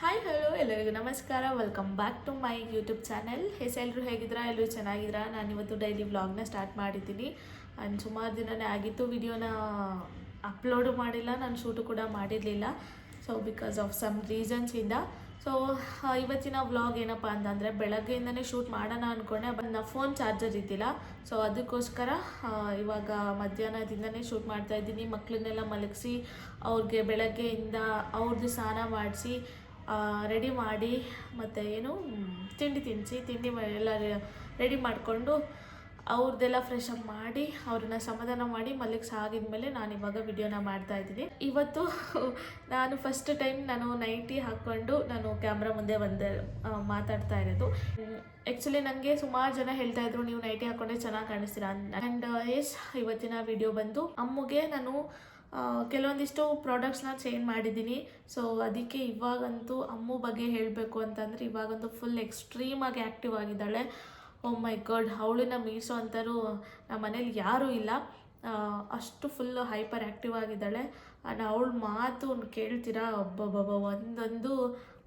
Hi hello ಎಲ್ಲರಿಗೂ ನಮಸ್ಕಾರ. Welcome back to my YouTube channel. ಎಲ್ಲರೂ ಹೇಗಿದ್ದೀರಾ? ಎಲ್ಲರೂ ಚೆನ್ನಾಗಿದ್ದೀರಾ? ನಾನಿವತ್ತು ಡೈಲಿ ವ್ಲಾಗ್ನ ಸ್ಟಾರ್ಟ್ ಮಾಡಿದ್ದೀನಿ. ಆ್ಯಂಡ್ ಸುಮಾರು ದಿನವೇ ಆಗಿತ್ತು ವಿಡಿಯೋನ ಅಪ್ಲೋಡು ಮಾಡಿಲ್ಲ, ನಾನು ಶೂಟು ಕೂಡ ಮಾಡಿರಲಿಲ್ಲ. ಸೊ ಬಿಕಾಸ್ ಆಫ್ ಸಮ್ ರೀಸನ್ಸಿಂದ. ಸೊ ಇವತ್ತಿನ ವ್ಲಾಗ್ ಏನಪ್ಪ ಅಂತಂದರೆ, ಬೆಳಗ್ಗೆಯಿಂದನೇ ಶೂಟ್ ಮಾಡೋಣ ಅಂದ್ಕೊಂಡೆ, ನನ್ನ ಫೋನ್ ಚಾರ್ಜರ್ ಇದ್ದಿಲ್ಲ. ಸೊ ಅದಕ್ಕೋಸ್ಕರ ಇವಾಗ ಮಧ್ಯಾಹ್ನದಿಂದನೇ ಶೂಟ್ ಮಾಡ್ತಾಯಿದ್ದೀನಿ. ಮಕ್ಕಳನ್ನೆಲ್ಲ ಮಲಗಿಸಿ ಅವ್ರಿಗೆ ಬೆಳಗ್ಗೆಯಿಂದ ಅವ್ರದ್ದು ಸ್ನಾನ ಮಾಡಿಸಿ ರೆಡಿ ಮಾಡಿ, ಮತ್ತು ತಿಂಡಿ ತಿನ್ನಿಸಿ ಎಲ್ಲ ರೆಡಿ ಮಾಡಿಕೊಂಡು ಅವ್ರದ್ದೆಲ್ಲ ಫ್ರೆಶ್ ಅಪ್ ಮಾಡಿ ಅವ್ರನ್ನ ಸಮಾಧಾನ ಮಾಡಿ ಆಗಿದ್ಮೇಲೆ ನಾನು ಇವಾಗ ವಿಡಿಯೋನ ಮಾಡ್ತಾಯಿದ್ದೀನಿ. ಇವತ್ತು ನಾನು ಫಸ್ಟ್ ಟೈಮ್ ನಾನು ನೈಟಿ ಹಾಕ್ಕೊಂಡು ನಾನು ಕ್ಯಾಮ್ರಾ ಮುಂದೆ ಮಾತಾಡ್ತಾ ಇರೋದು. ಆ್ಯಕ್ಚುಲಿ ನನಗೆ ಸುಮಾರು ಜನ ಹೇಳ್ತಾಯಿದ್ರು, ನೀವು ನೈಟಿ ಹಾಕ್ಕೊಂಡ್ರೆ ಚೆನ್ನಾಗಿ ಕಾಣಿಸ್ತೀರಾ ಅಂತ. ಆ್ಯಂಡ್ ಇವತ್ತಿನ ವಿಡಿಯೋ ಬಂದು ಅಮ್ಮಗೆ ನಾನು ಕೆಲವೊಂದಿಷ್ಟು ಪ್ರಾಡಕ್ಟ್ಸ್ನ ಚೇಂಜ್ ಮಾಡಿದ್ದೀನಿ. ಸೊ ಅದಕ್ಕೆ ಇವಾಗಂತೂ ಅಮ್ಮು ಬಗ್ಗೆ ಹೇಳಬೇಕು ಅಂತಂದರೆ, ಇವಾಗಂತೂ ಫುಲ್ ಎಕ್ಸ್ಟ್ರೀಮಾಗಿ ಆ್ಯಕ್ಟಿವ್ ಆಗಿದ್ದಾಳೆ. ಓ ಮೈ ಗಾಡ್, ಅವಳನ್ನ ಮೀಸೋ ಅಂತಾರೂ ನಮ್ಮ ಮನೇಲಿ ಯಾರೂ ಇಲ್ಲ, ಅಷ್ಟು ಫುಲ್ಲು ಹೈಪರ್ ಆ್ಯಕ್ಟಿವ್ ಆಗಿದ್ದಾಳೆ. ಅವಳ ಮಾತು ಕೇಳ್ತೀರಾ, ಒಬ್ಬೊಬ್ಬ ಒಂದೊಂದು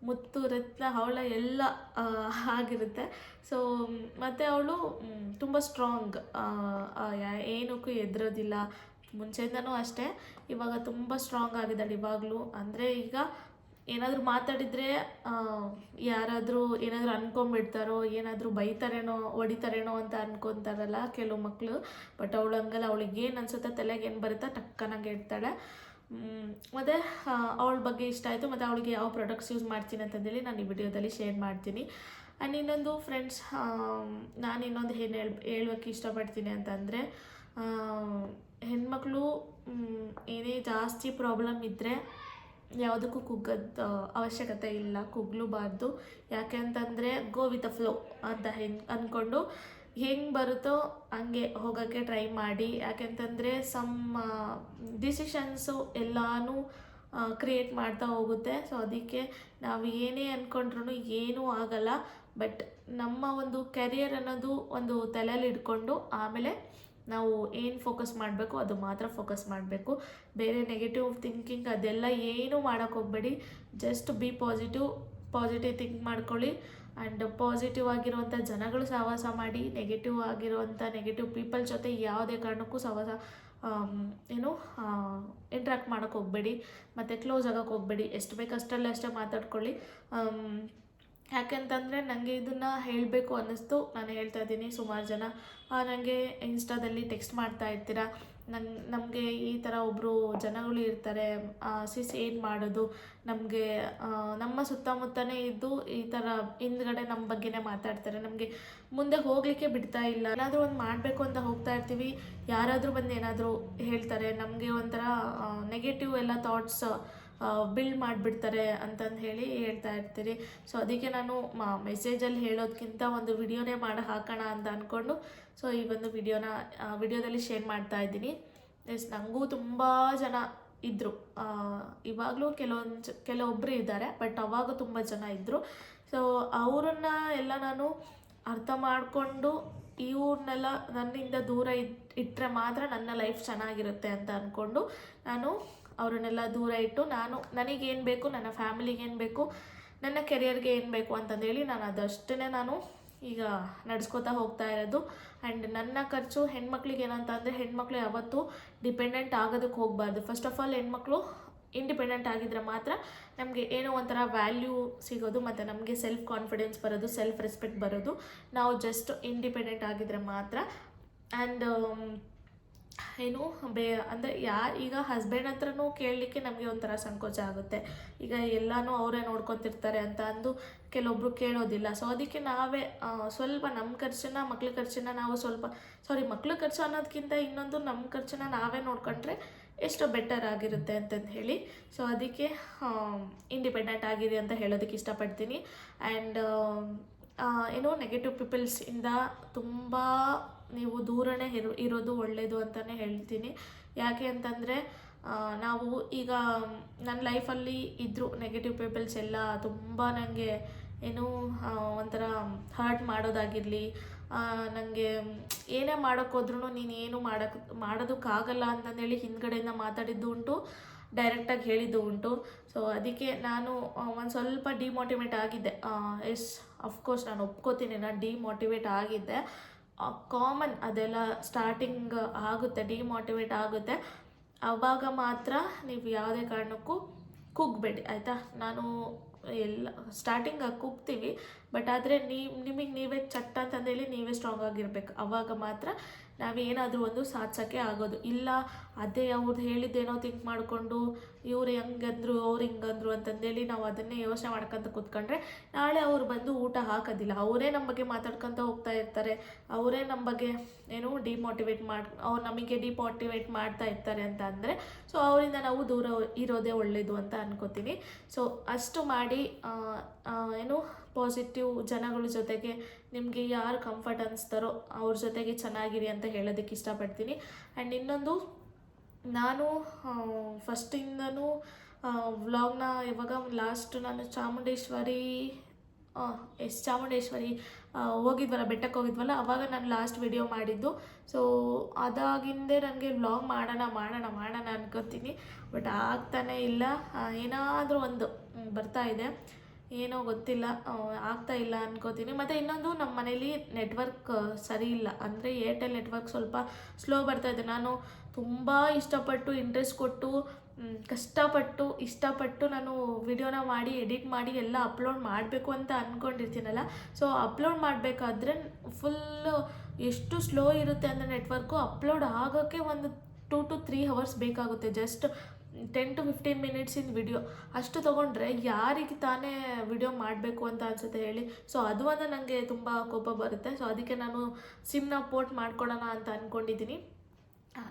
ಮುತ್ತು ರತ್ನ ಅವಳ ಎಲ್ಲ ಆಗಿರುತ್ತೆ. ಸೊ ಮತ್ತು ಅವಳು ತುಂಬ ಸ್ಟ್ರಾಂಗ್, ಏನಕ್ಕೂ ಹೆದರೋದಿಲ್ಲ. ಮುಂಚೆಯಿಂದನೂ ಅಷ್ಟೇ, ಇವಾಗ ತುಂಬ ಸ್ಟ್ರಾಂಗ್ ಆಗಿದ್ದಾಳೆ ಇವಾಗಲೂ. ಅಂದರೆ ಈಗ ಏನಾದರೂ ಮಾತಾಡಿದರೆ ಯಾರಾದರೂ ಏನಾದರೂ ಅಂದ್ಕೊಂಬಿಡ್ತಾರೋ, ಏನಾದರೂ ಬೈತಾರೇನೋ ಹೊಡಿತಾರೇನೋ ಅಂತ ಅಂದ್ಕೊತಾರಲ್ಲ ಕೆಲವು ಮಕ್ಕಳು. ಬಟ್ ಅವಳು ಹಂಗಲ್ಲ, ಅವಳಿಗೆ ಏನು ಅನಿಸುತ್ತೆ, ತಲೆಗೆ ಏನು ಬರುತ್ತಾ ಟಕ್ಕನಾಗೆ ಇಡ್ತಾಳೆ. ಮತ್ತು ಅವಳ ಬಗ್ಗೆ ಇಷ್ಟ ಆಯಿತು. ಮತ್ತು ಅವಳಿಗೆ ಯಾವ ಪ್ರಾಡಕ್ಟ್ಸ್ ಯೂಸ್ ಮಾಡ್ತೀನಿ ಅಂತಂದೇಳಿ ನಾನು ಈ ವಿಡಿಯೋದಲ್ಲಿ ಶೇರ್ ಮಾಡ್ತೀನಿ. ಆ್ಯಂಡ್ ಇನ್ನೊಂದು ಫ್ರೆಂಡ್ಸ್, ನಾನು ಇನ್ನೊಂದು ಏನು ಹೇಳೋಕ್ಕೆ ಇಷ್ಟಪಡ್ತೀನಿ ಅಂತಂದರೆ, ಹೆಣ್ಮಕ್ಳು ಏನೇ ಜಾಸ್ತಿ ಪ್ರಾಬ್ಲಮ್ ಇದ್ದರೆ ಯಾವುದಕ್ಕೂ ಕುಗ್ಗೋದು ಅವಶ್ಯಕತೆ ಇಲ್ಲ, ಕುಗ್ಲೂಬಾರ್ದು. ಯಾಕೆ ಅಂತಂದರೆ ಗೋ ವಿತ್ ದ ಫ್ಲೋ ಅಂತ ಅಂದ್ಕೊಂಡು ಹೆಂಗೆ ಬರುತ್ತೋ ಹಂಗೆ ಹೋಗೋಕ್ಕೆ ಟ್ರೈ ಮಾಡಿ. ಯಾಕೆಂತಂದರೆ ಸಮ್ ಡಿಸಿಷನ್ಸು ಎಲ್ಲನೂ ಕ್ರಿಯೇಟ್ ಮಾಡ್ತಾ ಹೋಗುತ್ತೆ. ಸೊ ಅದಕ್ಕೆ ನಾವು ಏನೇ ಅಂದ್ಕೊಂಡ್ರೂ ಏನೂ ಆಗಲ್ಲ. ಬಟ್ ನಮ್ಮ ಒಂದು ಕೆರಿಯರ್ ಅನ್ನೋದು ಒಂದು ತಲೆಯಲ್ಲಿ ಇಟ್ಕೊಂಡು ಆಮೇಲೆ ನಾವು ಏನು ಫೋಕಸ್ ಮಾಡಬೇಕು ಅದು ಮಾತ್ರ ಫೋಕಸ್ ಮಾಡಬೇಕು. ಬೇರೆ ನೆಗೆಟಿವ್ ಥಿಂಕಿಂಗ್ ಅದೆಲ್ಲ ಏನೂ ಮಾಡೋಕ್ಕೆ ಹೋಗಬೇಡಿ. ಜಸ್ಟ್ ಬಿ ಪಾಸಿಟಿವ್ ಥಿಂಕ್ ಮಾಡ್ಕೊಳ್ಳಿ. ಆ್ಯಂಡ್ ಪಾಸಿಟಿವ್ ಆಗಿರುವಂಥ ಜನಗಳು ಸಹವಾಸ ಮಾಡಿ, ನೆಗೆಟಿವ್ ಪೀಪಲ್ ಜೊತೆ ಯಾವುದೇ ಕಾರಣಕ್ಕೂ ಇಂಟ್ರ್ಯಾಕ್ಟ್ ಮಾಡೋಕ್ಕೆ ಹೋಗಬೇಡಿ, ಮತ್ತು ಕ್ಲೋಸ್ ಆಗೋಕ್ಕೆ ಹೋಗಬೇಡಿ. ಎಷ್ಟು ಬೇಕು ಅಷ್ಟರಲ್ಲೇ ಅಷ್ಟೇ ಮಾತಾಡ್ಕೊಳ್ಳಿ. ಯಾಕೆಂತಂದರೆ ನನಗೆ ಇದನ್ನು ಹೇಳಬೇಕು ಅನ್ನಿಸ್ತು, ನಾನು ಹೇಳ್ತಾ ಇದ್ದೀನಿ. ಸುಮಾರು ಜನ ನನಗೆ ಇನ್ಸ್ಟಾದಲ್ಲಿ ಟೆಕ್ಸ್ಟ್ ಮಾಡ್ತಾ ಇರ್ತೀರ, ನಮಗೆ ಈ ಥರ ಒಬ್ಬರು ಜನಗಳು ಇರ್ತಾರೆ, ಏನು ಮಾಡೋದು, ನಮಗೆ ನಮ್ಮ ಸುತ್ತಮುತ್ತನೇ ಇದ್ದು ಈ ಥರ ಹಿಂದ್ಗಡೆ ನಮ್ಮ ಬಗ್ಗೆನೇ ಮಾತಾಡ್ತಾರೆ, ನಮಗೆ ಮುಂದೆ ಹೋಗಲಿಕ್ಕೆ ಬಿಡ್ತಾ ಇಲ್ಲ. ಏನಾದರೂ ಒಂದು ಮಾಡಬೇಕು ಅಂತ ಹೋಗ್ತಾ ಇರ್ತೀವಿ, ಯಾರಾದರೂ ಬಂದು ಏನಾದರೂ ಹೇಳ್ತಾರೆ, ನಮಗೆ ಒಂಥರ ನೆಗೆಟಿವ್ ಎಲ್ಲ ಥಾಟ್ಸ್ ಬಿಲ್ಡ್ ಮಾಡಿಬಿಡ್ತಾರೆ ಅಂತಂದು ಹೇಳ್ತಾ ಇರ್ತೀರಿ. ಸೊ ಅದಕ್ಕೆ ನಾನು ಮೆಸೇಜಲ್ಲಿ ಹೇಳೋದಕ್ಕಿಂತ ಒಂದು ವಿಡಿಯೋನೇ ಮಾಡಿ ಹಾಕೋಣ ಅಂತ ಅಂದ್ಕೊಂಡು ಸೊ ಈ ಒಂದು ವಿಡಿಯೋದಲ್ಲಿ ಶೇರ್ ಮಾಡ್ತಾ ಇದ್ದೀನಿ. ನನಗೂ ತುಂಬ ಜನ ಇದ್ದರು, ಇವಾಗಲೂ ಕೆಲವೊಬ್ಬರು ಇದ್ದಾರೆ, ಬಟ್ ಅವಾಗ ತುಂಬ ಜನ ಇದ್ದರು. ಸೊ ಅವರನ್ನ ಎಲ್ಲ ನಾನು ಅರ್ಥ ಮಾಡಿಕೊಂಡು ಇವ್ರನ್ನೆಲ್ಲ ನನ್ನಿಂದ ದೂರ ಇಟ್ಟರೆ ಮಾತ್ರ ನನ್ನ ಲೈಫ್ ಚೆನ್ನಾಗಿರುತ್ತೆ ಅಂತ ಅಂದ್ಕೊಂಡು ನಾನು ಅವ್ರನ್ನೆಲ್ಲ ದೂರ ಇಟ್ಟು ನನಗೇನು ಬೇಕು, ನನ್ನ ಫ್ಯಾಮಿಲಿಗೆ ಏನು ಬೇಕು, ನನ್ನ ಕೆರಿಯರ್ಗೆ ಏನು ಬೇಕು ಅಂತಂದೇಳಿ ನಾನು ಅದಷ್ಟೇ ನಾನು ಈಗ ನಡೆಸ್ಕೋತಾ ಹೋಗ್ತಾ ಇರೋದು. ಆ್ಯಂಡ್ ನನ್ನ ಖರ್ಚು ಹೆಣ್ಮಕ್ಳಿಗೆ ಏನಂತ ಅಂದರೆ, ಹೆಣ್ಮಕ್ಳು ಯಾವತ್ತೂ ಡಿಪೆಂಡೆಂಟ್ ಆಗೋದಕ್ಕೆ ಹೋಗಬಾರ್ದು. ಫಸ್ಟ್ ಆಫ್ ಆಲ್ ಹೆಣ್ಮಕ್ಳು ಇಂಡಿಪೆಂಡೆಂಟ್ ಆಗಿದ್ದರೆ ಮಾತ್ರ ನಮಗೆ ಏನೋ ಒಂಥರ ವ್ಯಾಲ್ಯೂ ಸಿಗೋದು, ಮತ್ತು ನಮಗೆ ಸೆಲ್ಫ್ ಕಾನ್ಫಿಡೆನ್ಸ್ ಬರೋದು, ಸೆಲ್ಫ್ ರೆಸ್ಪೆಕ್ಟ್ ಬರೋದು. ನಾವು ಜಸ್ಟ್ ಇಂಡಿಪೆಂಡೆಂಟ್ ಆಗಿದ್ದರೆ ಮಾತ್ರ. ಆ್ಯಂಡ್ ಅಂದರೆ ಈಗ ಹಸ್ಬೆಂಡ್ ಹತ್ರನೂ ಕೇಳಲಿಕ್ಕೆ ನಮಗೆ ಒಂಥರ ಸಂಕೋಚ ಆಗುತ್ತೆ. ಈಗ ಎಲ್ಲನೂ ಅವರೇ ನೋಡ್ಕೊತಿರ್ತಾರೆ ಅಂತ ಅಂದು ಕೆಲವೊಬ್ಬರು ಕೇಳೋದಿಲ್ಲ. ಸೊ ಅದಕ್ಕೆ ನಾವೇ ಸ್ವಲ್ಪ ನಮ್ಮ ಖರ್ಚನ್ನ, ಮಕ್ಳ ಖರ್ಚನ್ನ ನಾವು ಮಕ್ಳ ಖರ್ಚು ಅನ್ನೋದಕ್ಕಿಂತ ಇನ್ನೊಂದು ನಮ್ಮ ಖರ್ಚನ್ನ ನಾವೇ ನೋಡ್ಕೊಂಡ್ರೆ ಎಷ್ಟು ಬೆಟರ್ ಆಗಿರುತ್ತೆ ಅಂತಂದು ಹೇಳಿ. ಸೊ ಅದಕ್ಕೆ ಇಂಡಿಪೆಂಡೆಂಟ್ ಆಗಿದೆ ಅಂತ ಹೇಳೋದಕ್ಕೆ ಇಷ್ಟಪಡ್ತೀನಿ. ಆ್ಯಂಡ್ ನೆಗೆಟಿವ್ ಪೀಪಲ್ಸಿಂದ ತುಂಬ ನೀವು ದೂರನೇ ಇರೋದು ಒಳ್ಳೆಯದು ಅಂತಲೇ ಹೇಳ್ತೀನಿ. ಯಾಕೆ ಅಂತಂದರೆ ನಾವು ಈಗ ನನ್ನ ಲೈಫಲ್ಲಿ ಇದ್ದರು ನೆಗೆಟಿವ್ ಪೀಪಲ್ಸ್ ಎಲ್ಲ ತುಂಬ ನನಗೆ ಒಂಥರ ಹರ್ಟ್ ಮಾಡೋದಾಗಿರಲಿ, ನನಗೆ ಏನೇ ಮಾಡೋಕ್ಕೋದ್ರೂ ನೀನು ಏನು ಮಾಡೋದಕ್ಕಾಗಲ್ಲ ಅಂತಂದೇಳಿ ಹಿಂದ್ಗಡೆಯಿಂದ ಮಾತಾಡಿದ್ದು ಉಂಟು. ಡೈರೆಕ್ಟಾಗಿ ಹೇಳಿದ್ದು ಉಂಟು. ಸೊ ಅದಕ್ಕೆ ನಾನು ಒಂದು ಸ್ವಲ್ಪ ಡಿಮೋಟಿವೇಟ್ ಆಗಿದ್ದೆ. ಎಸ್, ಅಫ್ಕೋರ್ಸ್ ನಾನು ಒಪ್ಕೋತೀನಿ, ನಾನು ಡಿಮೋಟಿವೇಟ್ ಆಗಿದ್ದೆ. ಕಾಮನ್, ಅದೆಲ್ಲ ಸ್ಟಾರ್ಟಿಂಗ್ ಆಗುತ್ತೆ, ಡಿಮೋಟಿವೇಟ್ ಆಗುತ್ತೆ. ಆವಾಗ ಮಾತ್ರ ನೀವು ಯಾವುದೇ ಕಾರಣಕ್ಕೂ ಕುಗ್ಬೇಡಿ, ಆಯಿತಾ. ನಾನು ಎಲ್ಲ ಸ್ಟಾರ್ಟಿಂಗಾಗಿ ಕುಗ್ತೀವಿ, ಬಟ್ ಆದರೆ ನಿಮಗೆ ನೀವೇ ಚಟ್ ಅಂತಂದೇಳಿ ನೀವೇ ಸ್ಟ್ರಾಂಗ್ ಆಗಿರ್ಬೇಕು. ಆವಾಗ ಮಾತ್ರ ನಾವೇನಾದರೂ ಒಂದು ಸಾಧಿಸೋಕ್ಕೆ ಆಗೋದು. ಇಲ್ಲ ಅದೇ ಅವ್ರದ್ದು ಹೇಳಿದ್ದೇನೋ ಥಿಂಕ್ ಮಾಡಿಕೊಂಡು ಇವ್ರು ಹೆಂಗಂದ್ರು ಅವ್ರು ಹಿಂಗಂದ್ರು ಅಂತಂದೇಳಿ ನಾವು ಅದನ್ನೇ ಯೋಚನೆ ಮಾಡ್ಕೊತ ಕೂತ್ಕೊಂಡ್ರೆ ನಾಳೆ ಅವ್ರು ಬಂದು ಊಟ ಹಾಕೋದಿಲ್ಲ. ಅವರೇ ನಮ್ಮ ಬಗ್ಗೆ ಮಾತಾಡ್ಕೊತ ಹೋಗ್ತಾ ಇರ್ತಾರೆ, ಅವರೇ ನಮ್ಮ ಬಗ್ಗೆ ಏನು ಅವ್ರು ನಮಗೆ ಡಿಮೋಟಿವೇಟ್ ಮಾಡ್ತಾ ಇರ್ತಾರೆ ಅಂತ ಅಂದರೆ ಸೊ ಅವರಿಂದ ನಾವು ದೂರ ಇರೋದೇ ಒಳ್ಳೆಯದು ಅಂತ ಅನ್ಕೋತೀನಿ. ಸೊ ಅಷ್ಟು ಮಾಡಿ ಏನು ಪಾಸಿಟಿವ್ ಜನಗಳ ಜೊತೆಗೆ ನಿಮಗೆ ಯಾರು ಕಂಫರ್ಟ್ ಅನಿಸ್ತಾರೋ ಅವ್ರ ಜೊತೆಗೆ ಚೆನ್ನಾಗಿರಿ ಅಂತ ಹೇಳೋದಕ್ಕೆ ಇಷ್ಟಪಡ್ತೀನಿ. ಆ್ಯಂಡ್ ಇನ್ನೊಂದು, ನಾನು ಫಸ್ಟಿಂದನೂ ವ್ಲಾಗ್ನ ಇವಾಗ ಲಾಸ್ಟ್ ನಾನು ಚಾಮುಂಡೇಶ್ವರಿ ಹೋಗಿದ್ವಲ್ಲ, ಬೆಟ್ಟಕ್ಕೆ ಹೋಗಿದ್ವಲ್ಲ, ಅವಾಗ ನಾನು ಲಾಸ್ಟ್ ವಿಡಿಯೋ ಮಾಡಿದ್ದು. ಸೊ ಅದಾಗಿಂದೇ ನನಗೆ ವ್ಲಾಗ್ ಮಾಡೋಣ ಅನ್ಕೋತೀನಿ, ಬಟ್ ಆಗ್ತಾನೇ ಇಲ್ಲ. ಏನಾದರೂ ಒಂದು ಬರ್ತಾ ಇದೆ, ಏನೋ ಗೊತ್ತಿಲ್ಲ, ಆಗ್ತಾ ಇಲ್ಲ ಅನ್ಕೋತೀನಿ. ಮತ್ತು ಇನ್ನೊಂದು, ನಮ್ಮ ಮನೇಲಿ ನೆಟ್ವರ್ಕ್ ಸರಿ ಇಲ್ಲ, ಅಂದರೆ ಏರ್ಟೆಲ್ ನೆಟ್ವರ್ಕ್ ಸ್ವಲ್ಪ ಸ್ಲೋ ಬರ್ತಾ ಇದೆ. ನಾನು ತುಂಬ ಇಂಟ್ರೆಸ್ಟ್ ಕೊಟ್ಟು ಇಷ್ಟಪಟ್ಟು ನಾನು ವಿಡಿಯೋನ ಮಾಡಿ ಎಡಿಟ್ ಮಾಡಿ ಎಲ್ಲ ಅಪ್ಲೋಡ್ ಮಾಡಬೇಕು ಅಂತ ಅಂದ್ಕೊಂಡಿರ್ತೀನಲ್ಲ. ಸೊ ಅಪ್ಲೋಡ್ ಮಾಡಬೇಕಾದ್ರೆ ಫುಲ್ಲು ಎಷ್ಟು ಸ್ಲೋ ಇರುತ್ತೆ ಅಂದರೆ ನೆಟ್ವರ್ಕು, ಅಪ್ಲೋಡ್ ಆಗೋಕ್ಕೆ ಒಂದು 2 to 3 hours ಬೇಕಾಗುತ್ತೆ. ಜಸ್ಟ್ 10 to 15 minutes ವಿಡಿಯೋ ಅಷ್ಟು ತೊಗೊಂಡ್ರೆ ಯಾರಿಗೆ ತಾನೇ ವಿಡಿಯೋ ಮಾಡಬೇಕು ಅಂತ ಅನಿಸುತ್ತೆ ಹೇಳಿ. ಸೊ ಅದು ಒಂದು ನನಗೆ ತುಂಬ ಕೋಪ ಬರುತ್ತೆ. ಸೊ ಅದಕ್ಕೆ ನಾನು ಸಿಮ್ನ ಪೋರ್ಟ್ ಮಾಡ್ಕೊಡೋಣ ಅಂತ ಅಂದ್ಕೊಂಡಿದ್ದೀನಿ.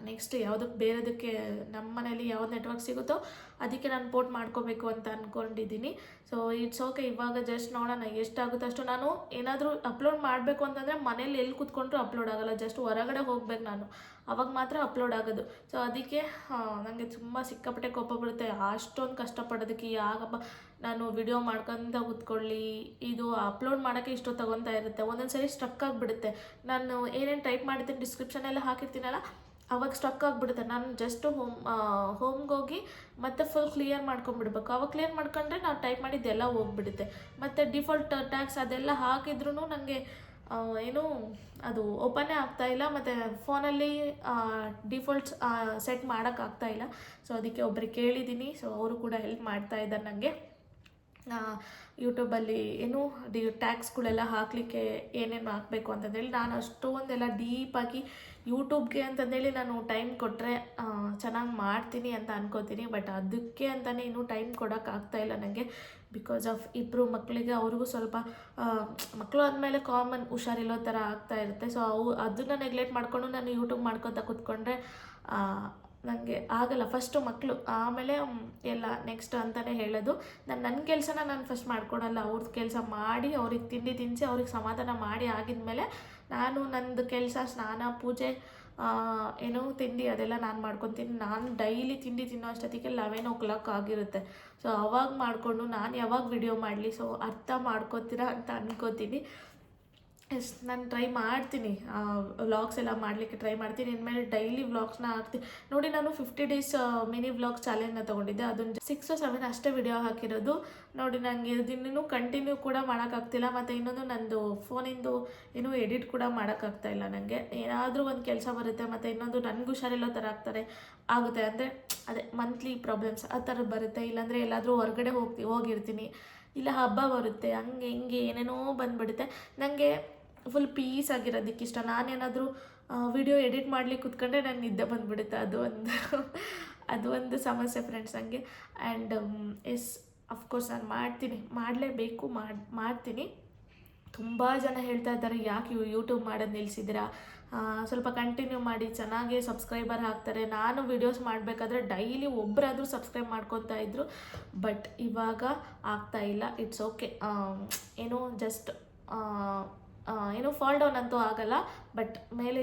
ನೆಕ್ಸ್ಟ್ ಯಾವುದಕ್ಕೆ ಬೇರೆದಕ್ಕೆ ನಮ್ಮ ಮನೇಲಿ ಯಾವ್ದು ನೆಟ್ವರ್ಕ್ ಸಿಗುತ್ತೋ ಅದಕ್ಕೆ ನಾನು ಪೋರ್ಟ್ ಮಾಡ್ಕೋಬೇಕು ಅಂತ ಅಂದ್ಕೊಂಡಿದ್ದೀನಿ. ಸೊ ಇಟ್ಸ್ ಓಕೆ, ಇವಾಗ ಜಸ್ಟ್ ನೋಡೋಣ ಎಷ್ಟಾಗುತ್ತೋ ಅಷ್ಟು. ನಾನು ಏನಾದರೂ ಅಪ್ಲೋಡ್ ಮಾಡಬೇಕು ಅಂತಂದರೆ ಮನೇಲಿ ಎಲ್ಲಿ ಕೂತ್ಕೊಂಡ್ರೂ ಅಪ್ಲೋಡ್ ಆಗೋಲ್ಲ, ಜಸ್ಟ್ ಹೊರಗಡೆ ಹೋಗ್ಬೇಕು ನಾನು, ಅವಾಗ ಮಾತ್ರ ಅಪ್ಲೋಡ್ ಆಗೋದು. ಸೊ ಅದಕ್ಕೆ ನನಗೆ ತುಂಬ ಸಿಕ್ಕಾಪಟ್ಟೆ ಕೋಪ ಬರುತ್ತೆ. ಅಷ್ಟೊಂದು ಕಷ್ಟಪಡೋದಕ್ಕೆ ಯಾಕಪ್ಪ ನಾನು ವಿಡಿಯೋ ಮಾಡ್ಕೊತ ಕೂತ್ಕೊಳ್ಳಿ, ಇದು ಅಪ್ಲೋಡ್ ಮಾಡೋಕ್ಕೆ ಇಷ್ಟೊತ್ತು ತಗೊತಾ ಇರುತ್ತೆ. ಒಂದೊಂದು ಸರಿ ಸ್ಟ್ರಕ್ ಆಗಿಬಿಡುತ್ತೆ. ನಾನು ಏನೇನು ಟೈಪ್ ಮಾಡಿರ್ತೀನಿ ಡಿಸ್ಕ್ರಿಪ್ಷನೆಲ್ಲ ಹಾಕಿರ್ತೀನಲ್ಲ, ಅವಾಗ ಸ್ಟಕ್ ಆಗಿಬಿಡುತ್ತೆ. ನಾನು ಜಸ್ಟು ಹೋಮ್ಗೆ ಹೋಗಿ ಮತ್ತೆ ಫುಲ್ ಕ್ಲಿಯರ್ ಮಾಡ್ಕೊಂಡ್ಬಿಡ್ಬೇಕು. ಅವಾಗ ಕ್ಲಿಯರ್ ಮಾಡ್ಕೊಂಡ್ರೆ ನಾವು ಟೈಪ್ ಮಾಡಿದ್ದೆಲ್ಲ ಹೋಗ್ಬಿಡುತ್ತೆ. ಮತ್ತು ಡಿಫಾಲ್ಟ್ ಟ್ಯಾಗ್ಸ್ ಅದೆಲ್ಲ ಹಾಕಿದ್ರೂ ನನಗೆ ಏನು ಅದು ಓಪನ್ನೇ ಆಗ್ತಾಯಿಲ್ಲ, ಮತ್ತು ಫೋನಲ್ಲಿ ಡಿಫಾಲ್ಟ್ಸ್ ಸೆಟ್ ಮಾಡೋಕ್ಕಾಗ್ತಾಯಿಲ್ಲ. ಸೊ ಅದಕ್ಕೆ ಒಬ್ಬರಿಗೆ ಕೇಳಿದ್ದೀನಿ. ಸೊ ಅವರು ಕೂಡ ಹೆಲ್ಪ್ ಮಾಡ್ತಾ ಇದ್ದಾರೆ ನನಗೆ. ಯೂಟ್ಯೂಬಲ್ಲಿ ಏನು ಟ್ಯಾಗ್ಸ್ಗಳೆಲ್ಲ ಹಾಕಲಿಕ್ಕೆ ಏನೇನು ಹಾಕಬೇಕು ಅಂತಂದೇಳಿ ನಾನು ಅಷ್ಟೊಂದೆಲ್ಲ ಡೀಪಾಗಿ ಯೂಟ್ಯೂಬ್ಗೆ ಅಂತಂದೇಳಿ ನಾನು ಟೈಮ್ ಕೊಟ್ಟರೆ ಚೆನ್ನಾಗಿ ಮಾಡ್ತೀನಿ ಅಂತ ಅನ್ಕೋತೀನಿ. ಬಟ್ ಅದಕ್ಕೆ ಅಂತಲೇ ಇನ್ನೂ ಟೈಮ್ ಕೊಡೋಕ್ಕಾಗ್ತಾಯಿಲ್ಲ ನನಗೆ, ಬಿಕಾಸ್ ಆಫ್ ಇಬ್ಬರು ಮಕ್ಕಳಿಗೆ ಅವ್ರಿಗೂ ಸ್ವಲ್ಪ ಮಕ್ಕಳು ಆದಮೇಲೆ ಕಾಮನ್ ಹುಷಾರಿಲ್ಲೋ ಥರ ಆಗ್ತಾ ಇರುತ್ತೆ. ಸೊ ಅದನ್ನು ನೆಗ್ಲೆಕ್ಟ್ ಮಾಡಿಕೊಂಡು ನಾನು ಯೂಟ್ಯೂಬ್ ಮಾಡ್ಕೊತ ಕೂತ್ಕೊಂಡ್ರೆ ನನಗೆ ಆಗಲ್ಲ. ಫಸ್ಟು ಮಕ್ಕಳು, ಆಮೇಲೆ ಎಲ್ಲ ನೆಕ್ಸ್ಟ್ ಅಂತಲೇ ಹೇಳೋದು. ನನ್ನ ಕೆಲಸನ ನಾನು ಫಸ್ಟ್ ಮಾಡ್ಕೊಡಲ್ಲ, ಅವ್ರದ್ದು ಕೆಲಸ ಮಾಡಿ ಅವ್ರಿಗೆ ತಿಂಡಿ ತಿನ್ನಿಸಿ ಅವ್ರಿಗೆ ಸಮಾಧಾನ ಮಾಡಿ ಆಗಿದ್ಮೇಲೆ ನಾನು ನಂದು ಕೆಲಸ, ಸ್ನಾನ, ಪೂಜೆ, ಏನೋ ತಿಂಡಿ ಅದೆಲ್ಲ ನಾನು ಮಾಡ್ಕೊತೀನಿ. ನಾನು ಡೈಲಿ ತಿಂಡಿ ತಿನ್ನೋ ಅಷ್ಟೊತ್ತಿಗೆ 11 o'clock ಆಗಿರುತ್ತೆ. ಸೊ ಅವಾಗ ಮಾಡಿಕೊಂಡು ನಾನು ಯಾವಾಗ ವಿಡಿಯೋ ಮಾಡಲಿ? ಸೊ ಅರ್ಥ ಮಾಡ್ಕೋತೀರಾ ಅಂತ ಅನ್ಕೋತೀನಿ. ನಾನು ಟ್ರೈ ಮಾಡ್ತೀನಿ, ವ್ಲಾಗ್ಸ್ ಎಲ್ಲ ಮಾಡಲಿಕ್ಕೆ ಟ್ರೈ ಮಾಡ್ತೀನಿ. ಇನ್ಮೇಲೆ ಡೈಲಿ ವ್ಲಾಗ್ಸ್ನ ಹಾಕ್ತೀನಿ ನೋಡಿ. ನಾನು 50 days ಮಿನಿ ವ್ಲಾಗ್ ಚಾಲೆಂಜ್ನ ತೊಗೊಂಡಿದ್ದೆ, ಅದೊಂದು 6 or 7 ಅಷ್ಟೇ ವಿಡಿಯೋ ಹಾಕಿರೋದು ನೋಡಿ. ನನಗೆ ಇದನ್ನೂ ಕಂಟಿನ್ಯೂ ಕೂಡ ಮಾಡೋಕ್ಕಾಗ್ತಿಲ್ಲ. ಮತ್ತು ಇನ್ನೊಂದು ನಂದು ಫೋನಿಂದು ಏನೂ ಎಡಿಟ್ ಕೂಡ ಮಾಡೋಕ್ಕಾಗ್ತಾಯಿಲ್ಲ. ನನಗೆ ಏನಾದರೂ ಒಂದು ಕೆಲಸ ಬರುತ್ತೆ, ಮತ್ತು ಇನ್ನೊಂದು ನನಗೆ ಹುಷಾರಿಲ್ಲೋ ಥರ ಆಗುತ್ತೆ. ಅಂದರೆ ಅದೇ ಮಂತ್ಲಿ ಪ್ರಾಬ್ಲಮ್ಸ್ ಆ ಥರ ಬರುತ್ತೆ. ಇಲ್ಲಾಂದರೆ ಎಲ್ಲಾದರೂ ಹೊರಗಡೆ ಹೋಗಿರ್ತೀನಿ, ಇಲ್ಲ ಹಬ್ಬ ಬರುತ್ತೆ, ಹಂಗೆ ಹಿಂಗೆ ಏನೇನೋ ಬಂದುಬಿಡುತ್ತೆ. ನನಗೆ ಫುಲ್ ಪೀಸ್ ಆಗಿರೋದಕ್ಕೆ ಇಷ್ಟ. ನಾನೇನಾದರೂ ವಿಡಿಯೋ ಎಡಿಟ್ ಮಾಡ್ಲಿಕ್ಕೆ ಕೂತ್ಕೊಂಡ್ರೆ ನನಗೆ ನಿದ್ದೆ ಬಂದುಬಿಡುತ್ತೆ. ಅದು ಒಂದು ಸಮಸ್ಯೆ ಫ್ರೆಂಡ್ಸ್ ನನಗೆ. ಆ್ಯಂಡ್ ಎಸ್, ಅಫ್ಕೋರ್ಸ್ ನಾನು ಮಾಡಲೇಬೇಕು, ಮಾಡ್ತೀನಿ. ತುಂಬ ಜನ ಹೇಳ್ತಾ ಇದ್ದಾರೆ, ಯಾಕೆ ಯೂಟ್ಯೂಬ್ ಮಾಡೋದು ನಿಲ್ಲಿಸಿದ್ದೀರಾ, ಸ್ವಲ್ಪ ಕಂಟಿನ್ಯೂ ಮಾಡಿ, ಚೆನ್ನಾಗಿ ಸಬ್ಸ್ಕ್ರೈಬರ್ ಆಗ್ತಾರೆ. ನಾನು ವಿಡಿಯೋಸ್ ಮಾಡಬೇಕಾದ್ರೆ ಡೈಲಿ ಒಬ್ಬರಾದರೂ ಸಬ್ಸ್ಕ್ರೈಬ್ ಮಾಡ್ಕೊತಾ ಇದ್ರು, ಬಟ್ ಇವಾಗ ಆಗ್ತಾಯಿಲ್ಲ. ಇಟ್ಸ್ ಓಕೆ, ಏನೋ ಜಸ್ಟ್ ಏನೋ ಫಾಲ್ ಡೌನ್ ಅಂತೂ ಆಗಲ್ಲ, ಬಟ್ ಮೇಲೆ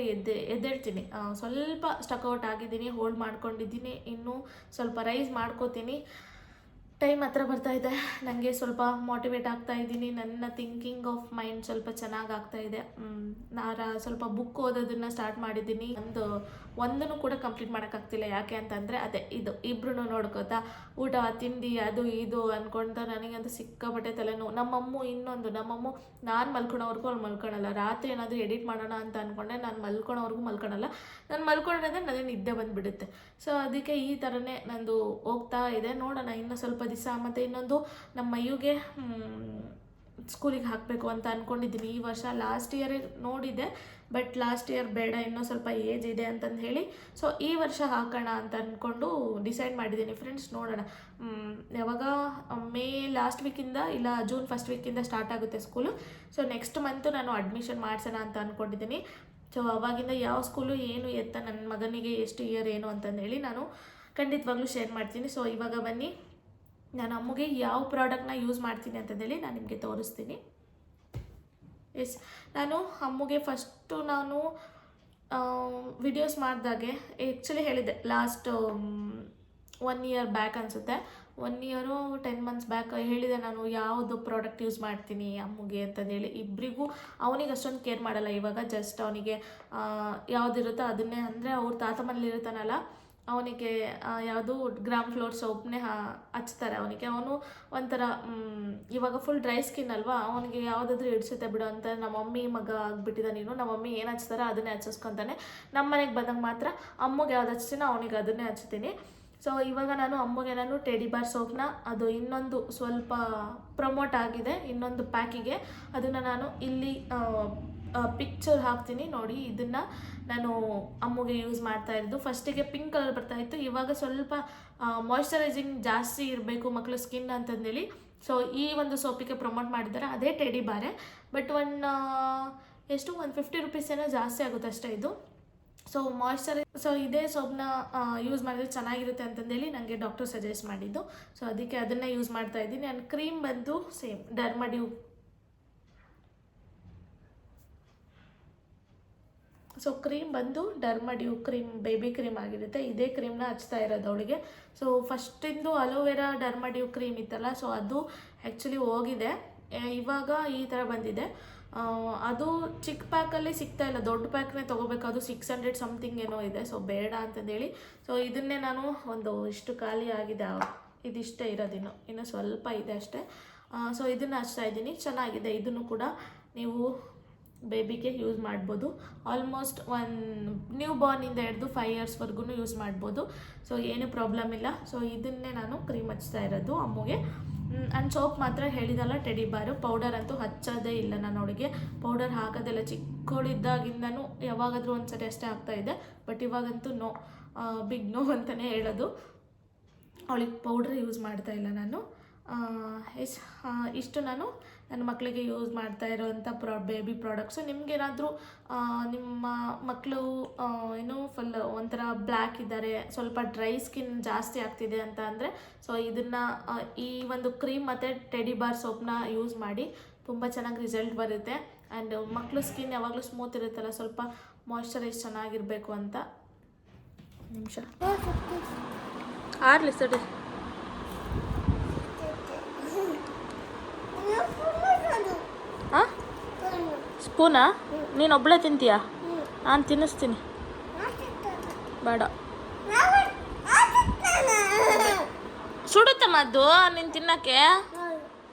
ಎದ್ದೇಳ್ತೀನಿ. ಸ್ವಲ್ಪ ಸ್ಟಕ್ಔಟ್ ಆಗಿದ್ದೀನಿ, ಹೋಲ್ಡ್ ಮಾಡ್ಕೊಂಡಿದ್ದೀನಿ, ಇನ್ನೂ ಸ್ವಲ್ಪ ರೈಸ್ ಮಾಡ್ಕೋತೀನಿ. ಟೈಮ್ ಹತ್ರ ಬರ್ತಾ ಇದೆ. ನನಗೆ ಸ್ವಲ್ಪ ಮೋಟಿವೇಟ್ ಆಗ್ತಾ ಇದ್ದೀನಿ. ನನ್ನ ಥಿಂಕಿಂಗ್ ಆಫ್ ಮೈಂಡ್ ಸ್ವಲ್ಪ ಚೆನ್ನಾಗಿ ಆಗ್ತಾ ಇದೆ. ಸ್ವಲ್ಪ ಬುಕ್ ಓದೋದನ್ನು ಸ್ಟಾರ್ಟ್ ಮಾಡಿದ್ದೀನಿ. ಒಂದನ್ನು ಕೂಡ ಕಂಪ್ಲೀಟ್ ಮಾಡೋಕ್ಕಾಗ್ತಿಲ್ಲ. ಯಾಕೆ ಅಂತಂದರೆ ಅದೇ ಇದು ಇಬ್ಬರೂ ನೋಡ್ಕೋತಾ ಊಟ ತಿಂಡಿ ಅದು ಇದು ಅಂದ್ಕೊಂತ ನನಗಂತೂ ಸಿಕ್ಕಾಪಟ್ಟೆ ತಲೆನೋವು. ನಮ್ಮಮ್ಮ ನಾನು ಮಲ್ಕೊಳೋವರೆಗೂ ಅವ್ಳು ಮಲ್ಕೊಳಲ್ಲ. ರಾತ್ರಿ ಏನಾದರೂ ಎಡಿಟ್ ಮಾಡೋಣ ಅಂತ ಅಂದ್ಕೊಂಡೆ ನಾನು ಮಲ್ಕೊಳೋವರೆಗೂ ಮಲ್ಕೊಳಲ್ಲ. ನಾನು ಮಲ್ಕೊಂಡ್ರೆ ನನಗೆ ನಿದ್ದೆ ಬಂದುಬಿಡುತ್ತೆ. ಸೊ ಅದಕ್ಕೆ ಈ ಥರನೇ ನಂದು ಹೋಗ್ತಾ ಇದೆ. ನೋಡೋಣ ಇನ್ನೂ ಸ್ವಲ್ಪ ದಿವಸ. ಮತ್ತು ಇನ್ನೊಂದು ನಮ್ಮ ಮಯುಗೆ ಸ್ಕೂಲಿಗೆ ಹಾಕಬೇಕು ಅಂತ ಅಂದ್ಕೊಂಡಿದ್ದೀನಿ ಈ ವರ್ಷ. ಲಾಸ್ಟ್ ಇಯರ್ ನೋಡಿದ್ದೆ, ಬಟ್ ಲಾಸ್ಟ್ ಇಯರ್ ಬೇಡ, ಇನ್ನೂ ಸ್ವಲ್ಪ ಏಜ್ ಇದೆ ಅಂತಂದು ಹೇಳಿ ಸೊ ಈ ವರ್ಷ ಹಾಕೋಣ ಅಂತ ಅಂದ್ಕೊಂಡು ಡಿಸೈಡ್ ಮಾಡಿದ್ದೀನಿ ಫ್ರೆಂಡ್ಸ್. ನೋಡೋಣ ಯಾವಾಗ ಮೇ ಲಾಸ್ಟ್ ವೀಕಿಂದ ಇಲ್ಲ ಜೂನ್ ಫಸ್ಟ್ ವೀಕಿಂದ ಸ್ಟಾರ್ಟ್ ಆಗುತ್ತೆ ಸ್ಕೂಲು. ಸೊ ನೆಕ್ಸ್ಟ್ ಮಂತು ನಾನು ಅಡ್ಮಿಷನ್ ಮಾಡಿಸೋಣ ಅಂತ ಅಂದ್ಕೊಂಡಿದ್ದೀನಿ. ಸೊ ಅವಾಗಿಂದ ಯಾವ ಸ್ಕೂಲು ಏನು ಎತ್ತ ನನ್ನ ಮಗನಿಗೆ ಎಷ್ಟು ಇಯರ್ ಏನು ಅಂತಂದೇಳಿ ನಾನು ಖಂಡಿತವಾಗ್ಲೂ ಶೇರ್ ಮಾಡ್ತೀನಿ. ಸೊ ಇವಾಗ ಬನ್ನಿ ನಾನು ಅಮ್ಮಗೆ ಯಾವ ಪ್ರಾಡಕ್ಟ್ನ ಯೂಸ್ ಮಾಡ್ತೀನಿ ಅಂತಂದೇಳಿ ನಾನು ನಿಮಗೆ ತೋರಿಸ್ತೀನಿ. ಎಸ್, ನಾನು ಅಮ್ಮಗೆ ಫಸ್ಟು ವಿಡಿಯೋಸ್ ಮಾಡಿದಾಗೆ ಆ್ಯಕ್ಚುಲಿ ಹೇಳಿದ್ದೆ ಲಾಸ್ಟ್ 1 ಇಯರ್ ಬ್ಯಾಕ್ ಅನಿಸುತ್ತೆ, 1 ಇಯರು 10 ಮಂತ್ಸ್ ಬ್ಯಾಕ್ ಹೇಳಿದೆ ನಾನು ಯಾವುದು ಪ್ರಾಡಕ್ಟ್ ಯೂಸ್ ಮಾಡ್ತೀನಿ ಅಮ್ಮಗೆ ಅಂತಂದೇಳಿ. ಇಬ್ಬರಿಗೂ ಅವನಿಗೆ ಅಷ್ಟೊಂದು ಕೇರ್ ಮಾಡಲ್ಲ ಇವಾಗ. ಜಸ್ಟ್ ಅವನಿಗೆ ಯಾವುದಿರುತ್ತೋ ಅದನ್ನೇ, ಅಂದರೆ ಅವ್ರ ತಾತ ಮನೇಲಿ ಇರ್ತಾನಲ್ಲ ಅವನಿಗೆ ಯಾವುದು ಗ್ರಾಮ್ ಫ್ಲೋರ್ ಸೋಪ್ನೇ ಹಚ್ತಾರೆ ಅವನಿಗೆ. ಅವನು ಒಂಥರ ಇವಾಗ ಫುಲ್ ಡ್ರೈ ಸ್ಕಿನ್ ಅಲ್ವಾ, ಅವನಿಗೆ ಯಾವುದಾದ್ರೂ ಹಿಡಿಸುತ್ತೆ ಬಿಡು ಅಂತ ನಮ್ಮ ಮಮ್ಮಿ ಮಗ ಆಗಿಬಿಟ್ಟಿದ ನೀನು. ನಮ್ಮ ಮಮ್ಮಿ ಏನು ಹಚ್ತಾರೋ ಅದನ್ನೇ ಹಚ್ಚಿಸ್ಕೊತಾನೆ. ನಮ್ಮ ಮನೆಗೆ ಬಂದಾಗ ಮಾತ್ರ ಅಮ್ಮಗೆ ಯಾವ್ದು ಹಚ್ತೀನೋ ಅವನಿಗೆ ಅದನ್ನೇ ಹಚ್ತೀನಿ. ಸೊ ಇವಾಗ ನಾನು ಟೆಡಿ ಬಾರ್ ಸೋಪ್ನ ಅದು ಇನ್ನೊಂದು ಸ್ವಲ್ಪ ಪ್ರಮೋಟ್ ಆಗಿದೆ ಇನ್ನೊಂದು ಪ್ಯಾಕಿಗೆ, ಅದನ್ನು ನಾನು ಇಲ್ಲಿ ಪಿಕ್ಚರ್ ಹಾಕ್ತೀನಿ ನೋಡಿ. ಇದನ್ನು ನಾನು ಅಮ್ಮಗೆ ಯೂಸ್ ಮಾಡ್ತಾ ಇರೋದು. ಫಸ್ಟಿಗೆ ಪಿಂಕ್ ಕಲರ್ ಬರ್ತಾಯಿತ್ತು, ಇವಾಗ ಸ್ವಲ್ಪ ಮಾಯ್ಶ್ಚರೈಸಿಂಗ್ ಜಾಸ್ತಿ ಇರಬೇಕು ಮಕ್ಕಳು ಸ್ಕಿನ್ ಅಂತಂದೇಳಿ ಸೊ ಈ ಒಂದು ಸೋಪಿಗೆ ಪ್ರಮೋಟ್ ಮಾಡಿದ್ದಾರೆ. ಅದೇ ಟೆಡಿ ಬಾರೆ, ಬಟ್ ಎಷ್ಟು 150 ರುಪೀಸ್ ಏನೋ ಜಾಸ್ತಿ ಆಗುತ್ತೆ ಅಷ್ಟೇ ಇದು. ಸೊ ಇದೇ ಸೋಪ್ನ ಯೂಸ್ ಮಾಡಿದ್ರೆ ಚೆನ್ನಾಗಿರುತ್ತೆ ಅಂತಂದೇಳಿ ನನಗೆ ಡಾಕ್ಟರ್ ಸಜೆಸ್ಟ್ ಮಾಡಿದ್ದು. ಸೊ ಅದಕ್ಕೆ ಅದನ್ನೇ ಯೂಸ್ ಮಾಡ್ತಾ ಇದ್ದೀನಿ. ನಾನು ಕ್ರೀಮ್ ಬಂದು ಸೇಮ್ ಡರ್ಮಡ್ಯೂ. ಸೊ ಕ್ರೀಮ್ ಬಂದು ಡರ್ಮಡ್ಯೂ ಕ್ರೀಮ್, ಬೇಬಿ ಕ್ರೀಮ್ ಆಗಿರುತ್ತೆ. ಇದೇ ಕ್ರೀಮ್ನ ಹಚ್ತಾ ಇರೋದು ಅವಳಿಗೆ. ಸೊ ಫಸ್ಟಿಂದು ಅಲೋವೆರಾ ಡರ್ಮಡ್ಯೂ ಕ್ರೀಮ್ ಇತ್ತಲ್ಲ, ಸೊ ಅದು ಆ್ಯಕ್ಚುಲಿ ಹೋಗಿದೆ. ಇವಾಗ ಈ ಥರ ಬಂದಿದೆ. ಅದು ಚಿಕ್ಕ ಪ್ಯಾಕಲ್ಲಿ ಸಿಗ್ತಾ ಇಲ್ಲ, ದೊಡ್ಡ ಪ್ಯಾಕ್ನೇ ತೊಗೋಬೇಕು. ಅದು 600 ಸಮಥಿಂಗ್ ಏನೋ ಇದೆ. ಸೊ ಬೇಡ ಅಂತಂದೇಳಿ ಸೊ ಇದನ್ನೇ ನಾನು ಇಷ್ಟು ಖಾಲಿ ಆಗಿದೆ, ಇದಿಷ್ಟೇ ಇರೋದಿನ್ನು, ಇನ್ನು ಸ್ವಲ್ಪ ಇದೆ ಅಷ್ಟೇ. ಸೊ ಇದನ್ನು ಹಚ್ತಾ ಇದ್ದೀನಿ. ಚೆನ್ನಾಗಿದೆ. ಇದನ್ನು ಕೂಡ ನೀವು ಬೇಬಿಗೆ ಯೂಸ್ ಮಾಡ್ಬೋದು. ಆಲ್ಮೋಸ್ಟ್ ನ್ಯೂ ಬಾರ್ನಿಂದ ಹಿಡಿದು 5 ಇಯರ್ಸ್ವರೆಗೂ ಯೂಸ್ ಮಾಡ್ಬೋದು. ಸೊ ಏನು ಪ್ರಾಬ್ಲಮ್ ಇಲ್ಲ. ಸೊ ಇದನ್ನೇ ನಾನು ಕ್ರೀಮ್ ಹಚ್ತಾ ಇರೋದು ಅಮ್ಮಗೆ. ಆ್ಯಂಡ್ ಸೋಪ್ ಮಾತ್ರ ಹೇಳಿದಲ್ಲ ಟೆಡಿ ಬಾರು, ಪೌಡರ್ ಅಂತೂ ಹಚ್ಚೋದೇ ಇಲ್ಲ ನಾನು ಅವಳಿಗೆ. ಪೌಡರ್ ಹಾಕೋದಿಲ್ಲ, ಚಿಕ್ಕವಳಿದ್ದಾಗಿಂದನೂ ಯಾವಾಗಾದರೂ ಒಂದ್ಸರಿ ಅಷ್ಟೇ ಆಗ್ತಾಯಿದೆ. ಬಟ್ ಇವಾಗಂತೂ ಬಿಗ್ ನೋ ಅಂತಲೇ ಹೇಳೋದು. ಅವಳಿಗೆ ಪೌಡ್ರ್ ಯೂಸ್ ಮಾಡ್ತಾ ಇಲ್ಲ ನಾನು. ಇಷ್ಟು ನಾನು ನನ್ನ ಮಕ್ಕಳಿಗೆ ಯೂಸ್ ಮಾಡ್ತಾ ಇರೋವಂಥ ಬೇಬಿ ಪ್ರಾಡಕ್ಟ್ಸು. ನಿಮಗೇನಾದರೂ ನಿಮ್ಮ ಮಕ್ಕಳು ಏನೋ ಫುಲ್ ಒಂಥರ ಬ್ಲ್ಯಾಕ್ ಇದ್ದಾರೆ, ಸ್ವಲ್ಪ ಡ್ರೈ ಸ್ಕಿನ್ ಜಾಸ್ತಿ ಆಗ್ತಿದೆ ಅಂತ ಅಂದರೆ ಸೊ ಇದನ್ನು ಈ ಒಂದು ಕ್ರೀಮ್ ಮತ್ತು ಟೆಡಿ ಬಾರ್ ಸೋಪ್ನ ಯೂಸ್ ಮಾಡಿ, ತುಂಬ ಚೆನ್ನಾಗಿ ರಿಸಲ್ಟ್ ಬರುತ್ತೆ. ಆ್ಯಂಡ್ ಮಕ್ಕಳು ಸ್ಕಿನ್ ಯಾವಾಗಲೂ ಸ್ಮೂತ್ ಇರುತ್ತಲ್ಲ, ಸ್ವಲ್ಪ ಮಾಯ್ಶ್ಚರೈಸ್ ಚೆನ್ನಾಗಿರಬೇಕು ಅಂತ. ನಿಮಿಷ ಆರ್ಲಿ ಸಡಿ ಸ್ಪೂನಾ? ನೀನು ಒಬ್ಬಳೇ ತಿಂತೀಯಾ? ನಾನು ತಿನ್ನಿಸ್ತೀನಿ. ಬೇಡ, ಸುಡುತ್ತಮ್ಮ ಅದು ನೀನು ತಿನ್ನಕ್ಕೆ.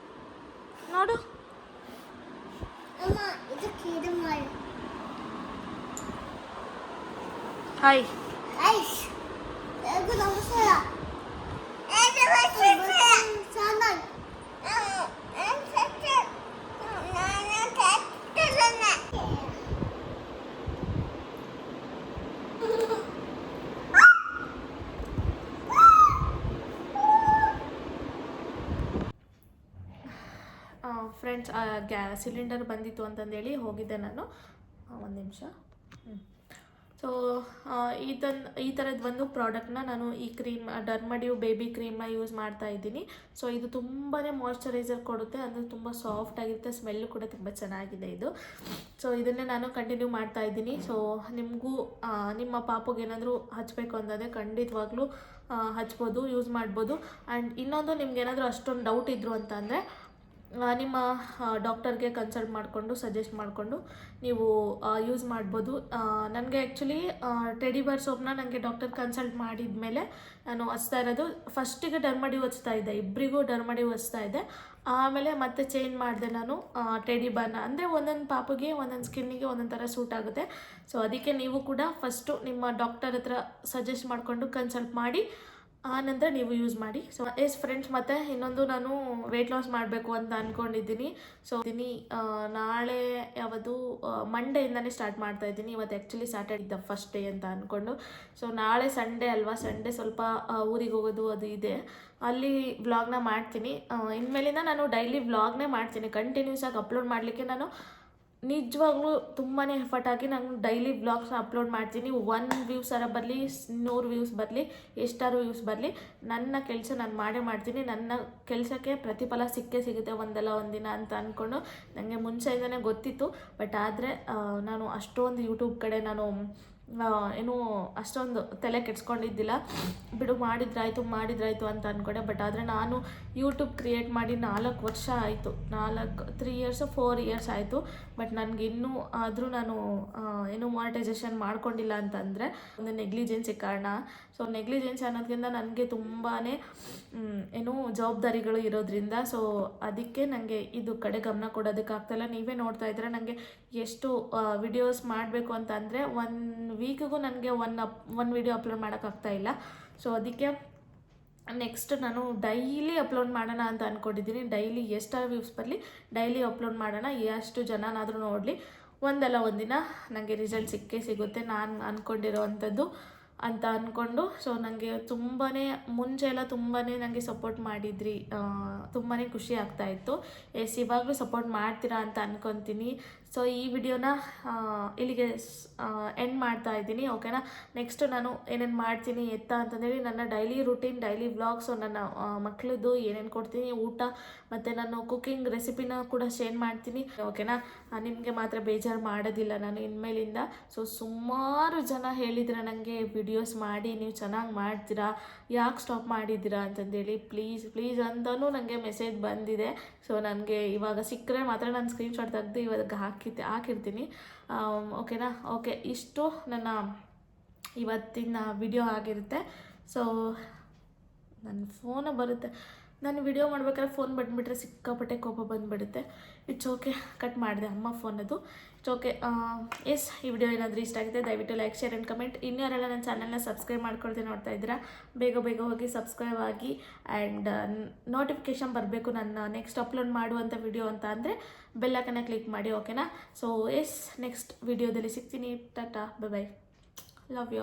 ನೋಡು ಹಾಯ್. ಫ್ರೆಂಡ್ಸ್, ಸಿಲಿಂಡರ್ ಬಂದಿತ್ತು ಅಂತಂದೇಳಿ ಹೋಗಿದ್ದೆ ನಾನು. ಒಂದು ನಿಮಿಷ. ಸೊ ಈ ಥರದ್ದು ಒಂದು ಪ್ರಾಡಕ್ಟ್ನ ನಾನು ಈ ಕ್ರೀಮ್ ಡರ್ಮಡ್ಯೂ ಬೇಬಿ ಕ್ರೀಮ್ನ ಯೂಸ್ ಮಾಡ್ತಾ ಇದ್ದೀನಿ. ಸೊ ಇದು ತುಂಬಾ ಮಾಯ್ಶ್ಚರೈಸರ್ ಕೊಡುತ್ತೆ, ಅಂದರೆ ತುಂಬ ಸಾಫ್ಟ್ ಆಗಿರುತ್ತೆ, ಸ್ಮೆಲ್ಲು ಕೂಡ ತುಂಬ ಚೆನ್ನಾಗಿದೆ ಇದು. ಸೊ ಇದನ್ನೇ ನಾನು ಕಂಟಿನ್ಯೂ ಮಾಡ್ತಾ ಇದ್ದೀನಿ. ಸೊ ನಿಮಗೂ ನಿಮ್ಮ ಪಾಪುಗೆ ಏನಾದರೂ ಹಚ್ಚಬೇಕು ಅಂತಂದರೆ ಖಂಡಿತವಾಗ್ಲೂ ಹಚ್ಬೋದು, ಯೂಸ್ ಮಾಡ್ಬೋದು. ಆ್ಯಂಡ್ ಇನ್ನೊಂದು ನಿಮ್ಗೆ ಏನಾದರೂ ಅಷ್ಟೊಂದು ಡೌಟ್ ಇದ್ರು ಅಂತ ಅಂದರೆ ನಿಮ್ಮ ಡಾಕ್ಟರ್ಗೆ ಕನ್ಸಲ್ಟ್ ಮಾಡಿಕೊಂಡು ಸಜೆಸ್ಟ್ ಮಾಡಿಕೊಂಡು ನೀವು ಯೂಸ್ ಮಾಡ್ಬೋದು. ನನಗೆ ಆ್ಯಕ್ಚುಲಿ ಟೆಡಿ ಬೇರ್ ಸೋಪ್ನ ನನಗೆ ಡಾಕ್ಟರ್ ಕನ್ಸಲ್ಟ್ ಮಾಡಿದ ಮೇಲೆ ನಾನು ಹಚ್ತಾ ಇರೋದು. ಫಸ್ಟಿಗೆ ಡರ್ಮಡ್ಯೂ ಹಚ್ತಾ ಇದ್ದೆ, ಇಬ್ಬರಿಗೂ ಡರ್ಮಡ್ಯೂ ಹಚ್ತಾ ಇದ್ದೆ. ಆಮೇಲೆ ಮತ್ತೆ ಚೇಂಜ್ ಮಾಡಿದೆ ನಾನು ಟೆಡಿ ಬಾರ್ನ. ಅಂದರೆ ಒಂದೊಂದು ಪಾಪುಗೆ ಒಂದೊಂದು ಸ್ಕಿನ್ನಿಗೆ ಒಂದೊಂದು ಥರ ಸೂಟ್ ಆಗುತ್ತೆ. ಸೊ ಅದಕ್ಕೆ ನೀವು ಕೂಡ ಫಸ್ಟು ನಿಮ್ಮ ಡಾಕ್ಟರ್ ಹತ್ರ ಸಜೆಸ್ಟ್ ಮಾಡಿಕೊಂಡು ಕನ್ಸಲ್ಟ್ ಮಾಡಿ ಆನಂತರ ನೀವು ಯೂಸ್ ಮಾಡಿ. ಸೊ ಫ್ರೆಂಡ್ಸ್, ಮತ್ತು ಇನ್ನೊಂದು ನಾನು ವೆಯ್ಟ್ ಲಾಸ್ ಮಾಡಬೇಕು ಅಂತ ಅಂದ್ಕೊಂಡಿದ್ದೀನಿ. ಸೊ ನಾಳೆ ಯಾವುದು ಮಂಡೆಯಿಂದನೇ ಸ್ಟಾರ್ಟ್ ಮಾಡ್ತಾ ಇದ್ದೀನಿ. ಇವತ್ತು ಆ್ಯಕ್ಚುಲಿ ಸ್ಯಾಟರ್ಡೆ ಇದ್ದ ಫಸ್ಟ್ ಡೇ ಅಂತ ಅಂದ್ಕೊಂಡು. ಸೊ ನಾಳೆ ಸಂಡೇ ಅಲ್ವಾ, ಸಂಡೇ ಸ್ವಲ್ಪ ಊರಿಗೆ ಹೋಗೋದು ಅದು ಇದೆ, ಅಲ್ಲಿ ವ್ಲಾಗ್ನ ಮಾಡ್ತೀನಿ. ಇನ್ಮೇಲಿಂದ ನಾನು ಡೈಲಿ ವ್ಲಾಗ್ನೇ ಮಾಡ್ತೀನಿ, ಕಂಟಿನ್ಯೂಸ್ ಆಗಿ ಅಪ್ಲೋಡ್ ಮಾಡಲಿಕ್ಕೆ ನಾನು ನಿಜವಾಗ್ಲೂ ತುಂಬಾ ಎಫರ್ಟ್ ಹಾಕಿ ನಾನು ಡೈಲಿ ವ್ಲಾಗ್ಸ್ನ ಅಪ್ಲೋಡ್ ಮಾಡ್ತೀನಿ. 1 ವ್ಯೂಸರ ಬರಲಿ, 100 ವ್ಯೂಸ್ ಬರಲಿ, ಎಷ್ಟಾರು ವ್ಯೂಸ್ ಬರಲಿ, ನನ್ನ ಕೆಲಸ ನಾನು ಮಾಡೇ ಮಾಡ್ತೀನಿ. ನನ್ನ ಕೆಲಸಕ್ಕೆ ಪ್ರತಿಫಲ ಸಿಕ್ಕೇ ಸಿಗುತ್ತೆ ಒಂದಲ್ಲ ಒಂದಿನ ಅಂತ ಅಂದ್ಕೊಂಡು ನನಗೆ ಮುಂಚೆಯಿಂದನೇ ಗೊತ್ತಿತ್ತು. ಬಟ್ ಆದರೆ ನಾನು ಅಷ್ಟೊಂದು ಯೂಟ್ಯೂಬ್ ಕಡೆ ನಾನು ಏನೂ ಅಷ್ಟೊಂದು ತಲೆ ಕೆಡ್ಸ್ಕೊಂಡಿದ್ದಿಲ್ಲ. ಬಿಡು, ಮಾಡಿದ್ರಾಯ್ತು ಅಂತ ಅಂದ್ಕೊಂಡೆ. ಬಟ್ ಆದರೆ ನಾನು ಯೂಟ್ಯೂಬ್ ಕ್ರಿಯೇಟ್ ಮಾಡಿ 4 ವರ್ಷ ಆಯಿತು, 3 ಇಯರ್ಸು 4 ಇಯರ್ಸ್ ಆಯಿತು. ಬಟ್ ನನಗೆ ಇನ್ನೂ ಆದರೂ ನಾನು ಏನೂ ಮಾನಿಟೈಸೇಷನ್ ಮಾಡ್ಕೊಂಡಿಲ್ಲ ಅಂತಂದರೆ ಒಂದು ನೆಗ್ಲಿಜೆನ್ಸಿ ಕಾರಣ. ಸೊ ನೆಗ್ಲಿಜೆನ್ಸಿ ಅನ್ನೋದಕ್ಕಿಂತ ನನಗೆ ತುಂಬಾ ಏನೂ ಜವಾಬ್ದಾರಿಗಳು ಇರೋದ್ರಿಂದ, ಸೊ ಅದಕ್ಕೆ ನನಗೆ ಇದು ಕಡೆ ಗಮನ ಕೊಡೋದಕ್ಕಾಗ್ತಾಯಿಲ್ಲ. ನೀವೇ ನೋಡ್ತಾ ಇದ್ದೀರ ನನಗೆ ಎಷ್ಟು ವಿಡಿಯೋಸ್ ಮಾಡಬೇಕು ಅಂತ ಅಂದರೆ 1 ವೀಕಿಗೂ ನನಗೆ ಒನ್ ವಿಡಿಯೋ ಅಪ್ಲೋಡ್ ಮಾಡೋಕ್ಕಾಗ್ತಾಯಿಲ್ಲ. ಸೊ ಅದಕ್ಕೆ ನೆಕ್ಸ್ಟ್ ನಾನು ಡೈಲಿ ಅಪ್ಲೋಡ್ ಮಾಡೋಣ ಅಂತ ಅಂದ್ಕೊಂಡಿದ್ದೀನಿ. ಡೈಲಿ ಎಷ್ಟಾರು ವ್ಯೂಸ್ ಬರಲಿ, ಡೈಲಿ ಅಪ್ಲೋಡ್ ಮಾಡೋಣ, ಎಷ್ಟು ಜನನಾದರೂ ನೋಡಲಿ, ಒಂದಲ್ಲ ಒಂದಿನ ನನಗೆ ರಿಸಲ್ಟ್ ಸಿಕ್ಕೇ ಸಿಗುತ್ತೆ ನಾನು ಅಂದ್ಕೊಂಡಿರೋ ಅಂಥದ್ದು ಅಂತ ಅಂದ್ಕೊಂಡು. ಸೊ ನನಗೆ ತುಂಬಾ ಮುಂಚೆ ಎಲ್ಲ ತುಂಬಾ ನನಗೆ ಸಪೋರ್ಟ್ ಮಾಡಿದ್ರಿ, ತುಂಬಾ ಖುಷಿ ಆಗ್ತಾಯಿತ್ತು. ಇವಾಗಲೂ ಸಪೋರ್ಟ್ ಮಾಡ್ತೀರಾ ಅಂತ ಅಂದ್ಕೊತೀನಿ. ಸೊ ಈ ವಿಡಿಯೋನ ಇಲ್ಲಿಗೆ ಎಂಡ್ ಮಾಡ್ತಾ ಇದ್ದೀನಿ, ಓಕೆನಾ. ನೆಕ್ಸ್ಟ್ ನಾನು ಏನೇನು ಮಾಡ್ತೀನಿ ಅಂತಂದೇಳಿ ನನ್ನ ಡೈಲಿ ರೂಟೀನ್, ಡೈಲಿ ವ್ಲಾಗ್ಸು, ನನ್ನ ಮಕ್ಕಳದ್ದು ಏನೇನು ಕೊಡ್ತೀನಿ ಊಟ, ಮತ್ತು ನಾನು ಕುಕ್ಕಿಂಗ್ ರೆಸಿಪಿನ ಕೂಡ ಶೇರ್ ಮಾಡ್ತೀನಿ, ಓಕೆನಾ. ನಿಮಗೆ ಮಾತ್ರ ಬೇಜಾರು ಮಾಡೋದಿಲ್ಲ ನಾನು ಇನ್ಮೇಲಿಂದ. ಸೊ ಸುಮಾರು ಜನ ಹೇಳಿದ್ರೆ ನನಗೆ ವಿಡಿಯೋಸ್ ಮಾಡಿ ನೀವು ಚೆನ್ನಾಗಿ ಮಾಡ್ತೀರಾ, ಯಾಕೆ ಸ್ಟಾಪ್ ಮಾಡಿದ್ದೀರಾ ಅಂತಂದೇಳಿ, ಪ್ಲೀಸ್ ಅಂತಲೂ ನನಗೆ ಮೆಸೇಜ್ ಬಂದಿದೆ. ಸೊ ನನಗೆ ಇವಾಗ ಸಿಕ್ಕರೆ ಮಾತ್ರ ನಾನು ಸ್ಕ್ರೀನ್ಶಾಟ್ ತೆಗೆದು ಇವಾಗ ಹಾಕಿರ್ತೀನಿ, ಓಕೆನಾ. ಓಕೆ, ಇಷ್ಟು ನನ್ನ ಇವತ್ತಿನ ವಿಡಿಯೋ ಆಗಿರುತ್ತೆ. ಸೊ ನನ್ನ ಫೋನು ಬರುತ್ತೆ, ನಾನು ವಿಡಿಯೋ ಮಾಡ್ಬೇಕಾದ್ರೆ ಫೋನ್ ಬಂದುಬಿಟ್ರೆ ಸಿಕ್ಕಾಪಟ್ಟೆ ಕೋಪ ಬಂದುಬಿಡುತ್ತೆ. ಇಟ್ಸ್ ಓಕೆ, ಕಟ್ ಮಾಡಿದೆ, ಅಮ್ಮ ಫೋನದು. It's okay. ಈ ವಿಡಿಯೋ ಏನಾದರೂ ಇಷ್ಟ ಆಗಿದೆ ದಯವಿಟ್ಟು ಲೈಕ್, ಶೇರ್ ಆ್ಯಂಡ್ ಕಮೆಂಟ್. ಯಾರೆಲ್ಲ ನನ್ನ ಚಾನಲ್ನ ಸಬ್ಸ್ಕ್ರೈಬ್ ಮಾಡ್ಕೊಳ್ತೀನಿ ನೋಡ್ತಾ ಇದ್ದೀರಾ, ಬೇಗ ಹೋಗಿ ಸಬ್ಸ್ಕ್ರೈಬ್ ಆಗಿ. ಆ್ಯಂಡ್ ನೋಟಿಫಿಕೇಷನ್ ಬರಬೇಕು ನನ್ನ ನೆಕ್ಸ್ಟ್ ಅಪ್ಲೋಡ್ ಮಾಡುವಂಥ ವಿಡಿಯೋ ಅಂತ ಅಂದರೆ ಬೆಲ್ಲೈಕನ್ನ ಕ್ಲಿಕ್ ಮಾಡಿ, ಓಕೆನಾ. ಸೊ ನೆಕ್ಸ್ಟ್ ವಿಡಿಯೋದಲ್ಲಿ ಸಿಗ್ತೀನಿ. Tata, bye, love you.